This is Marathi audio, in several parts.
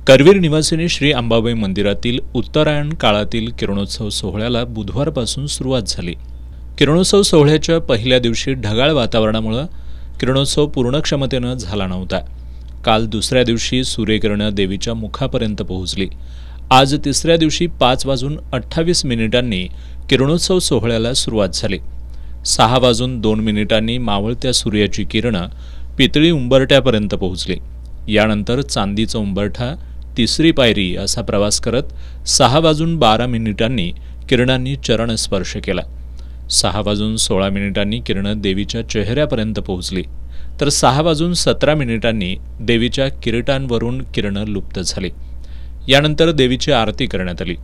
करवीर निवासिनी श्री अंबाबाई मंदिरातील उत्तरायण काळातील किरणोत्सव सोहळ्याला बुधवारपासून सुरुवात झाली। किरणोत्सव सोहळ्याच्या पहिल्या दिवशी ढगाळ वातावरणामुळे किरणोत्सव पूर्ण क्षमतेने झाला नव्हता। काल दुसऱ्या दिवशी सूर्यकिरण देवीच्या मुखापर्यंत पोहोचली। आज तिसऱ्या दिवशी 5:28 किरणोत्सव सोहळ्याला सुरुवात झाली। 6:02 मावळत्या सूर्याची किरणं पितळी उंबरठ्यापर्यंत पोहोचली। यानंतर चांदीचा उंबरठा, तिसरी पायरी असा प्रवास करत 6:12 किरणांनी चरण स्पर्श केला। 6:16 किरणं देवीच्या चेहऱ्यापर्यंत पोहोचली, तर 6:17 देवीच्या किरीटांवरून किरणं लुप्त झाली। यानंतर देवीची आरती करण्यात आली।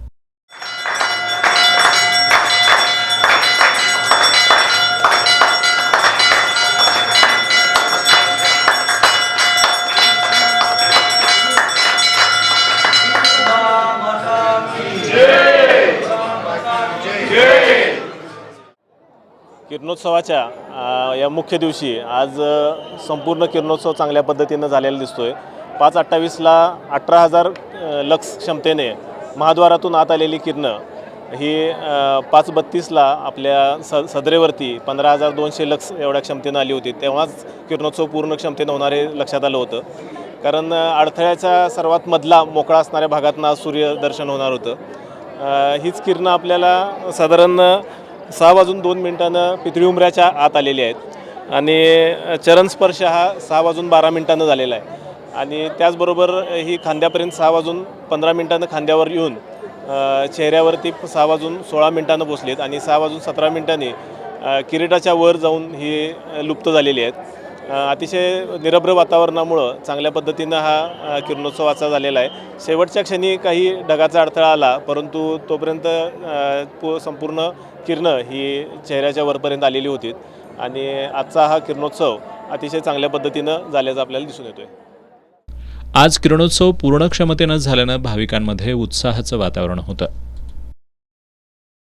किरणोत्सवाच्या या मुख्य दिवशी आज संपूर्ण किरणोत्सव चांगल्या पद्धतीनं झालेला दिसतोय। 5:28ला 18,000 लक्स क्षमतेने महाद्वारातून आत आलेली किरणं ही 5:32ला आपल्या सदरेवरती 15,200 लक्स एवढ्या क्षमतेनं आली होती। तेव्हाच किरणोत्सव पूर्ण क्षमतेनं होणारे लक्षात आलं होतं, कारण अडथळ्याच्या सर्वात मधला मोकळा असणाऱ्या भागातनं आज सूर्यदर्शन होणार होतं। हीच किरणं आपल्याला साधारण 6:02 पितळी उंबऱ्याच्या आत आलेली आहेत आणि चरणस्पर्श हा 6:12 झालेला आहे। आणि त्याचबरोबर ही खांद्यापर्यंत 6:15 खांद्यावर येऊन चेहऱ्यावरती 6:16 पोचलीत आणि 6:17 किरीटाच्या वर जाऊन ही लुप्त झालेली आहेत। अतिशय निरभ्र वातावरणामुळं चांगल्या पद्धतीनं हा किरणोत्सवाचा झालेला आहे। शेवटच्या क्षणी काही ढगाचा अडथळा आला, परंतु तोपर्यंत संपूर्ण किरणं ही चेहऱ्याच्या वरपर्यंत आलेली होती आणि आजचा हा किरणोत्सव अतिशय चांगल्या पद्धतीनं झाल्याचं आपल्याला दिसून येतोय। आज किरणोत्सव पूर्ण क्षमतेने झाल्यानं भाविकांमध्ये उत्साहाचं वातावरण होतं।